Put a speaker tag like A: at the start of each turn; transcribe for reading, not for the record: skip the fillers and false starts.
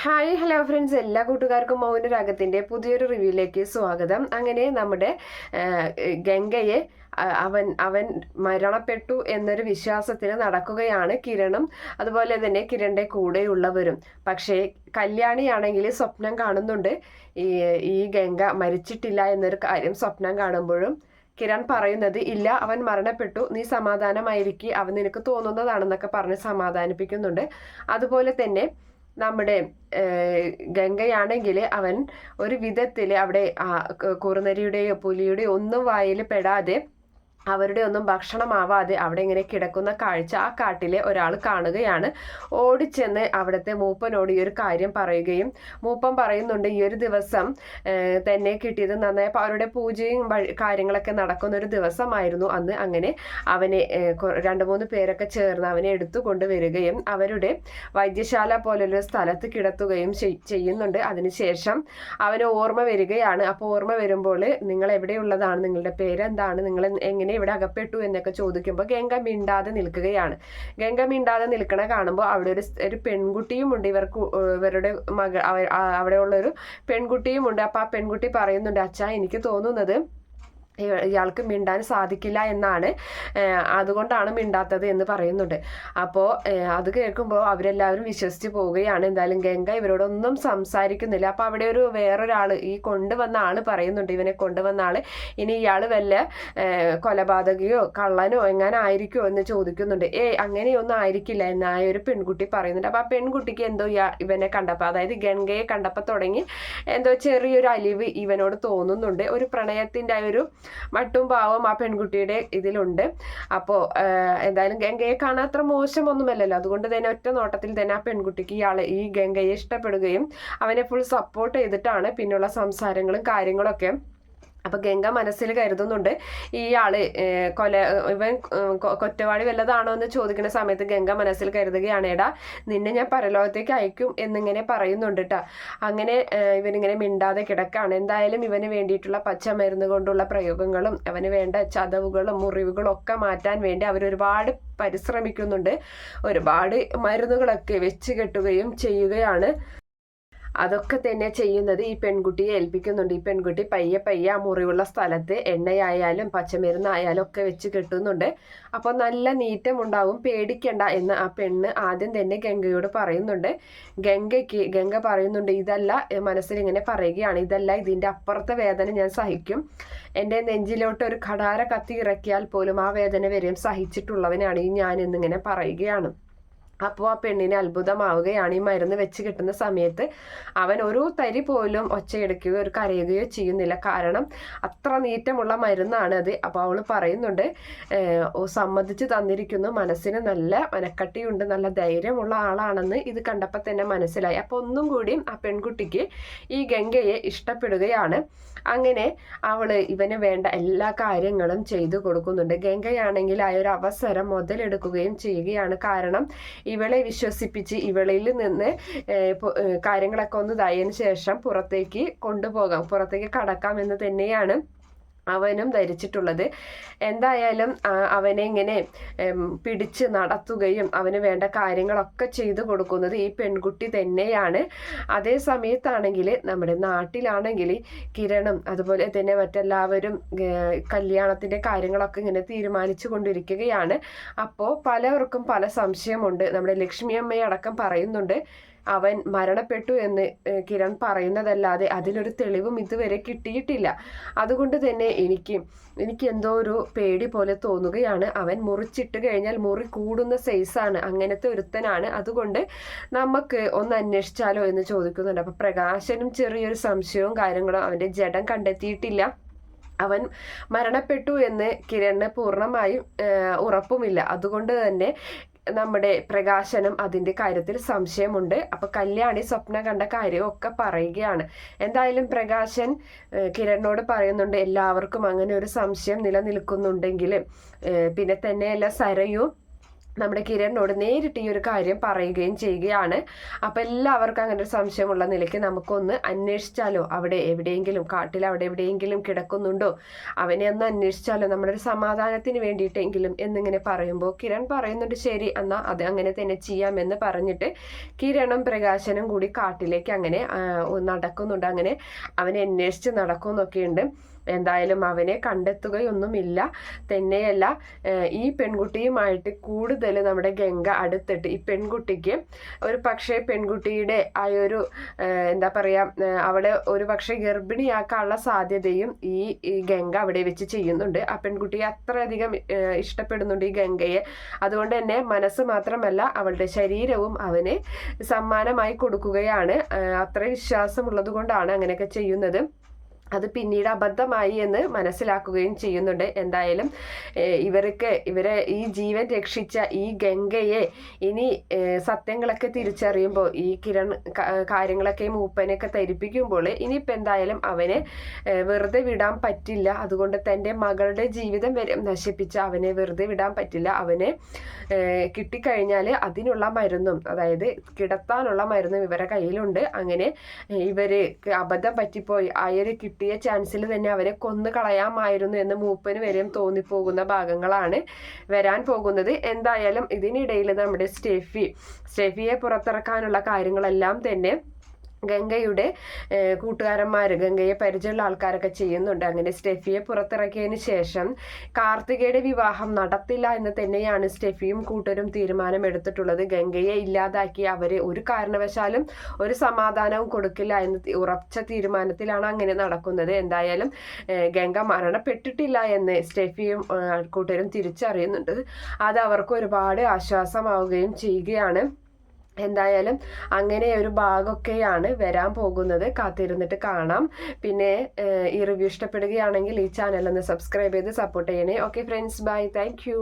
A: Hi hello friends, എല്ലാ കൂട്ടുകാർക്കും മൗനരാഗത്തിൻ്റെ പുതിയൊരു റിവ്യൂയിലേക്ക് സ്വാഗതം. അങ്ങനെ നമ്മുടെ ഗംഗയെ അവൻ മരണപ്പെട്ടു എന്നൊരു വിശ്വാസത്തിൽ നടക്കുകയാണ് കിരണും അതുപോലെ തന്നെ കിരണിൻ്റെ കൂടെയുള്ളവരും. പക്ഷേ കല്യാണിയാണെങ്കിൽ സ്വപ്നം കാണുന്നുണ്ട് ഈ ഗംഗ മരിച്ചിട്ടില്ല എന്നൊരു കാര്യം സ്വപ്നം കാണുമ്പോഴും കിരൺ പറയുന്നത് ഇല്ല, അവൻ മരണപ്പെട്ടു, നീ സമാധാനമായിരിക്കും, അവൻ നിനക്ക് തോന്നുന്നതാണെന്നൊക്കെ പറഞ്ഞ് സമാധാനിപ്പിക്കുന്നുണ്ട്. അതുപോലെ തന്നെ നമ്മുടെ ഗംഗയാണെങ്കിൽ അവൻ ഒരു വിധത്തിൽ അവിടെ കുറുനരിയുടെയോ പുലിയുടെയോ ഒന്നും വായിൽ പെടാതെ അവരുടെ ഒന്നും ഭക്ഷണമാവാതെ അവിടെ ഇങ്ങനെ കിടക്കുന്ന കാഴ്ച ആ കാട്ടിലെ ഒരാൾ കാണുകയാണ്. ഓടിച്ചെന്ന് അവിടുത്തെ മൂപ്പനോട് ഈ ഒരു കാര്യം പറയുകയും മൂപ്പൻ പറയുന്നുണ്ട് ഈ ഒരു ദിവസം തന്നെ കിട്ടിയത് നന്നായി അവരുടെ പൂജയും കാര്യങ്ങളൊക്കെ നടക്കുന്ന ഒരു ദിവസമായിരുന്നു അന്ന്. അങ്ങനെ അവനെ 2-3 പേരൊക്കെ ചേർന്ന് അവനെ എടുത്തു കൊണ്ടുവരികയും അവരുടെ വൈദ്യശാല പോലൊരു സ്ഥലത്ത് കിടത്തുകയും ചെയ്യുന്നുണ്ട്. അതിനുശേഷം അവന് ഓർമ്മ വരികയാണ്. അപ്പോൾ ഓർമ്മ വരുമ്പോൾ നിങ്ങൾ എവിടെയുള്ളതാണ്, നിങ്ങളുടെ പേരെന്താണ്, നിങ്ങൾ എങ്ങനെ ഇവിടെ അകപ്പെട്ടു എന്നൊക്കെ ചോദിക്കുമ്പോൾ ഗംഗ മിണ്ടാതെ നിൽക്കുകയാണ്. ഗംഗ മിണ്ടാതെ നിൽക്കണ കാണുമ്പോൾ അവിടെ ഒരു പെൺകുട്ടിയും ഉണ്ട്, ഇവരുടെ അവിടെയുള്ളൊരു പെൺകുട്ടിയും ഉണ്ട്. അപ്പോൾ ആ പെൺകുട്ടി പറയുന്നുണ്ട്, അച്ഛാ എനിക്ക് തോന്നുന്നത് ഇയാൾക്ക് മിണ്ടാൻ സാധിക്കില്ല എന്നാണ്, അതുകൊണ്ടാണ് മിണ്ടാത്തത് എന്ന് പറയുന്നുണ്ട്. അപ്പോൾ അത് കേൾക്കുമ്പോൾ അവരെല്ലാവരും വിശ്വസിച്ച് പോവുകയാണ്. എന്തായാലും ഗംഗ ഇവരോടൊന്നും സംസാരിക്കുന്നില്ല. അപ്പോൾ അവിടെ വേറൊരാൾ, ഈ കൊണ്ടുവന്ന ആൾ പറയുന്നുണ്ട്, ഇവനെ കൊണ്ടുവന്ന ആൾ ഇനി ഇയാൾ വല്ല കൊലപാതകയോ കള്ളനോ എങ്ങനെ ആയിരിക്കുമോ എന്ന് ചോദിക്കുന്നുണ്ട്. അങ്ങനെയൊന്നും ആയിരിക്കില്ല എന്നായ ഒരു പെൺകുട്ടി പറയുന്നുണ്ട്. അപ്പോൾ ആ പെൺകുട്ടിക്ക് എന്തോ ഇവനെ കണ്ടപ്പോൾ, അതായത് ഗംഗയെ കണ്ടപ്പോൾ തുടങ്ങി എന്തോ ചെറിയൊരു അലിവ് ഇവനോട് തോന്നുന്നുണ്ട്. ഒരു പ്രണയത്തിൻ്റെ ഒരു മട്ടും ഭാവം ആ പെൺകുട്ടിയുടെ ഇതിലുണ്ട്. അപ്പോൾ എന്തായാലും ഗംഗയെ കാണാൻ അത്ര മോശമൊന്നുമല്ലല്ലോ, അതുകൊണ്ട് തന്നെ ഒറ്റ നോട്ടത്തിൽ തന്നെ ആ പെൺകുട്ടിക്ക് ഈ ഗംഗയെ ഇഷ്ടപ്പെടുകയും അവനെ ഫുൾ സപ്പോർട്ട് ചെയ്തിട്ടാണ് പിന്നെയുള്ള സംസാരങ്ങളും കാര്യങ്ങളൊക്കെ. അപ്പൊ ഗംഗ മനസ്സിൽ കരുതുന്നുണ്ട് ഇയാള് ഇവൻ കൊറ്റവാളി വല്ലതാണോ എന്ന് ചോദിക്കുന്ന സമയത്ത് ഗംഗ മനസ്സിൽ കരുതുകയാണ്, എടാ നിന്നെ ഞാൻ പരലോകത്തേക്ക് അയക്കും എന്നിങ്ങനെ പറയുന്നുണ്ട് കേട്ടോ. അങ്ങനെ ഇവനിങ്ങനെ മിണ്ടാതെ കിടക്കാണ്. എന്തായാലും ഇവന് വേണ്ടിയിട്ടുള്ള പച്ചമരുന്ന് കൊണ്ടുള്ള പ്രയോഗങ്ങളും അവന് വേണ്ട ചതവുകളും മുറിവുകളും ഒക്കെ മാറ്റാൻ വേണ്ടി അവരൊരുപാട് പരിശ്രമിക്കുന്നുണ്ട്. ഒരുപാട് മരുന്നുകളൊക്കെ വെച്ച് കെട്ടുകയും ചെയ്യുകയാണ്. അതൊക്കെ തന്നെ ചെയ്യുന്നത് ഈ പെൺകുട്ടിയെ ഏൽപ്പിക്കുന്നുണ്ട്. ഈ പെൺകുട്ടി പയ്യെ പയ്യെ ആ മുറിവുള്ള സ്ഥലത്ത് എണ്ണയായാലും പച്ചമരുന്നായാലും ഒക്കെ വെച്ച് കെട്ടുന്നുണ്ട്. അപ്പോൾ നല്ല നീറ്റമുണ്ടാവും, പേടിക്കണ്ട എന്ന് ആ പെണ്ണ് ആദ്യം തന്നെ ഗംഗയോട് പറയുന്നുണ്ട്. ഗംഗ പറയുന്നുണ്ട്, ഇതല്ല, മനസ്സിൽ ഇങ്ങനെ പറയുകയാണ്, ഇതല്ല, ഇതിൻ്റെ അപ്പുറത്തെ വേദന ഞാൻ സഹിക്കും. എൻ്റെ നെഞ്ചിലോട്ട് ഒരു കടാര കത്തി ഇറക്കിയാൽ പോലും ആ വേദന വരെയും സഹിച്ചിട്ടുള്ളവനാണ് ഈ ഞാൻ എന്നിങ്ങനെ പറയുകയാണ്. അപ്പോൾ ആ പെണ്ണിന് അത്ഭുതമാവുകയാണ്. ഈ മരുന്ന് വെച്ച് കിട്ടുന്ന സമയത്ത് അവൻ ഒരു തരി പോലും ഒച്ചയെടുക്കുകയോ ഒരു കരയുകയോ ചെയ്യുന്നില്ല. കാരണം അത്ര നീറ്റമുള്ള മരുന്നാണ് അത്. അപ്പോൾ അവൾ പറയുന്നുണ്ട്, സമ്മതിച്ച് തന്നിരിക്കുന്നു, മനസ്സിന് നല്ല മനക്കട്ടിയുണ്ട്, നല്ല ധൈര്യമുള്ള ആളാണെന്ന് ഇത് കണ്ടപ്പോൾ തന്നെ മനസ്സിലായി. അപ്പോൾ ഒന്നും കൂടി ആ പെൺകുട്ടിക്ക് ഈ ഗംഗയെ ഇഷ്ടപ്പെടുകയാണ്. അങ്ങനെ അവൾ ഇവന് വേണ്ട എല്ലാ കാര്യങ്ങളും ചെയ്തു കൊടുക്കുന്നുണ്ട്. ഗംഗയാണെങ്കിൽ ആ ഒരു അവസരം മുതലെടുക്കുകയും ചെയ്യുകയാണ്. കാരണം ഇവളെ വിശ്വസിപ്പിച്ച് ഇവളിൽ നിന്ന് കാര്യങ്ങളൊക്കെ ഒന്ന് ഇതായതിനു ശേഷം പുറത്തേക്ക് കടക്കാം എന്ന് തന്നെയാണ് അവനും ധരിച്ചിട്ടുള്ളത്. എന്തായാലും അവനെ ഇങ്ങനെ പിടിച്ച് നടത്തുകയും അവന് വേണ്ട കാര്യങ്ങളൊക്കെ ചെയ്തു കൊടുക്കുന്നത് ഈ പെൺകുട്ടി തന്നെയാണ്. അതേ സമയത്താണെങ്കിൽ നമ്മുടെ നാട്ടിലാണെങ്കിൽ കിരണും അതുപോലെ തന്നെ മറ്റെല്ലാവരും കല്യാണത്തിൻ്റെ കാര്യങ്ങളൊക്കെ ഇങ്ങനെ തീരുമാനിച്ചു കൊണ്ടിരിക്കുകയാണ്. അപ്പോൾ പലർക്കും പല സംശയമുണ്ട്. നമ്മുടെ ലക്ഷ്മി അമ്മയെ അടക്കം പറയുന്നുണ്ട് അവൻ മരണപ്പെട്ടു എന്ന് കിരൺ പറയുന്നതല്ലാതെ അതിലൊരു തെളിവും ഇതുവരെ കിട്ടിയിട്ടില്ല. അതുകൊണ്ട് തന്നെ എനിക്ക് എന്തോ ഒരു പേടി പോലെ തോന്നുകയാണ്. അവൻ മുറിച്ചിട്ട് കഴിഞ്ഞാൽ മുറി കൂടുന്ന സൈസാണ്, അങ്ങനത്തെ ഒരുത്തനാണ്. അതുകൊണ്ട് നമുക്ക് ഒന്ന് അന്വേഷിച്ചാലോ എന്ന് ചോദിക്കുന്നുണ്ട്. അപ്പോൾ പ്രകാശനും ചെറിയൊരു സംശയവും കാര്യങ്ങളും, അവൻ്റെ ജഡം കണ്ടെത്തിയിട്ടില്ല, അവൻ മരണപ്പെട്ടു എന്ന് കിരണിന് പൂർണ്ണമായും ഉറപ്പുമില്ല. അതുകൊണ്ട് തന്നെ നമ്മുടെ പ്രകാശനും അതിൻ്റെ കാര്യത്തിൽ സംശയമുണ്ട്. അപ്പോൾ കല്യാണി സ്വപ്നം കണ്ട കാര്യമൊക്കെ പറയുകയാണ്. എന്തായാലും പ്രകാശൻ കിരണിനോട് പറയുന്നുണ്ട്, എല്ലാവർക്കും അങ്ങനെ ഒരു സംശയം നിലനിൽക്കുന്നുണ്ടെങ്കിൽ പിന്നെ തന്നെയല്ല സരയും നമ്മുടെ കിരണിനോട് നേരിട്ട് ഈ ഒരു കാര്യം പറയുകയും ചെയ്യുകയാണ്. അപ്പം എല്ലാവർക്കും അങ്ങനെ ഒരു സംശയമുള്ള നിലയ്ക്ക് നമുക്കൊന്ന് അന്വേഷിച്ചാലോ, അവിടെ എവിടെയെങ്കിലും കാട്ടിൽ അവിടെ എവിടെയെങ്കിലും കിടക്കുന്നുണ്ടോ, അവനെ ഒന്ന് അന്വേഷിച്ചാലോ, നമ്മുടെ ഒരു സമാധാനത്തിന് വേണ്ടിയിട്ടെങ്കിലും എന്നിങ്ങനെ പറയുമ്പോൾ കിരൺ പറയുന്നുണ്ട് ശരി എന്നാൽ അത് അങ്ങനെ തന്നെ ചെയ്യാമെന്ന് പറഞ്ഞിട്ട് കിരണും പ്രകാശനും കൂടി കാട്ടിലേക്ക് അങ്ങനെ നടക്കുന്നുണ്ട്. അങ്ങനെ അവനെ അന്വേഷിച്ച് നടക്കുന്നൊക്കെയുണ്ട്. എന്തായാലും അവനെ കണ്ടെത്തുകയൊന്നുമില്ല. തന്നെയല്ല ഈ പെൺകുട്ടിയുമായിട്ട് കൂടുതൽ നമ്മുടെ ഗംഗ അടുത്തിട്ട് ഈ പെൺകുട്ടിക്ക് ഒരു പക്ഷേ പെൺകുട്ടിയുടെ ആ ഒരു എന്താ പറയുക അവളെ ഒരു പക്ഷേ ഗർഭിണിയാക്കാനുള്ള സാധ്യതയും ഈ ഗംഗ അവിടെ വെച്ച് ചെയ്യുന്നുണ്ട്. ആ പെൺകുട്ടിയെ അത്രയധികം ഇഷ്ടപ്പെടുന്നുണ്ട് ഈ ഗംഗയെ. അതുകൊണ്ട് തന്നെ മനസ്സ് മാത്രമല്ല അവളുടെ ശരീരവും അവന് സമ്മാനമായി കൊടുക്കുകയാണ്. അത്ര വിശ്വാസമുള്ളത് കൊണ്ടാണ് അങ്ങനെയൊക്കെ ചെയ്യുന്നത്. അത് പിന്നീട് അബദ്ധമായി എന്ന് മനസ്സിലാക്കുകയും ചെയ്യുന്നുണ്ട്. എന്തായാലും ഇവരെ ഈ ജീവൻ രക്ഷിച്ച ഈ ഗംഗയെ ഇനി സത്യങ്ങളൊക്കെ തിരിച്ചറിയുമ്പോൾ ഈ കിരൺ കാര്യങ്ങളൊക്കെ മൂപ്പനെയൊക്കെ ധരിപ്പിക്കുമ്പോൾ ഇനിയിപ്പോൾ എന്തായാലും അവനെ വെറുതെ വിടാൻ പറ്റില്ല. അതുകൊണ്ട് തൻ്റെ മകളുടെ ജീവിതം വരെ നശിപ്പിച്ച അവനെ വെറുതെ വിടാൻ പറ്റില്ല. അവനെ കിട്ടിക്കഴിഞ്ഞാൽ അതിനുള്ള മരുന്നും, അതായത് കിടത്താനുള്ള മരുന്നും ഇവരുടെ കയ്യിലുണ്ട്. അങ്ങനെ ഇവര് അബദ്ധം പറ്റിപ്പോയി അയര് കിട്ടിയ ചാൻസിൽ തന്നെ അവരെ കൊന്നു കളയാമായിരുന്നു എന്ന് മൂപ്പന് വരെയും തോന്നിപ്പോകുന്ന ഭാഗങ്ങളാണ് വരാൻ പോകുന്നത്. എന്തായാലും ഇതിനിടയിൽ നമ്മുടെ സ്റ്റെഫിയെ പുറത്തിറക്കാനുള്ള കാര്യങ്ങളെല്ലാം തന്നെ ഗംഗയുടെ കൂട്ടുകാരന്മാർ, ഗംഗയെ പരിചയമുള്ള ആൾക്കാരൊക്കെ ചെയ്യുന്നുണ്ട്. അങ്ങനെ സ്റ്റെഫിയെ പുറത്തിറക്കിയതിന് ശേഷം കാർത്തികയുടെ വിവാഹം നടത്തില്ല എന്ന് തന്നെയാണ് സ്റ്റെഫിയും കൂട്ടരും തീരുമാനമെടുത്തിട്ടുള്ളത്. ഗംഗയെ ഇല്ലാതാക്കി അവരെ ഒരു കാരണവശാലും ഒരു സമാധാനവും കൊടുക്കില്ല എന്ന് ഉറച്ച തീരുമാനത്തിലാണ് അങ്ങനെ നടക്കുന്നത്. എന്തായാലും ഗംഗ മരണപ്പെട്ടിട്ടില്ല എന്ന് സ്റ്റെഫിയും കൂട്ടരും തിരിച്ചറിയുന്നുണ്ട്. അത് അവർക്ക് ഒരുപാട് ആശ്വാസമാവുകയും ചെയ്യുകയാണ്. എന്തായാലും അങ്ങനെ ഒരു ഭാഗമൊക്കെയാണ് വരാൻ പോകുന്നത്. കാത്തിരുന്നിട്ട് കാണാം. പിന്നെ ഈ റിവ്യൂ ഇഷ്ടപ്പെടുകയാണെങ്കിൽ ഈ ചാനൽ ഒന്ന് സബ്സ്ക്രൈബ് ചെയ്ത് സപ്പോർട്ട് ചെയ്യണേ. Okay friends, bye, thank U.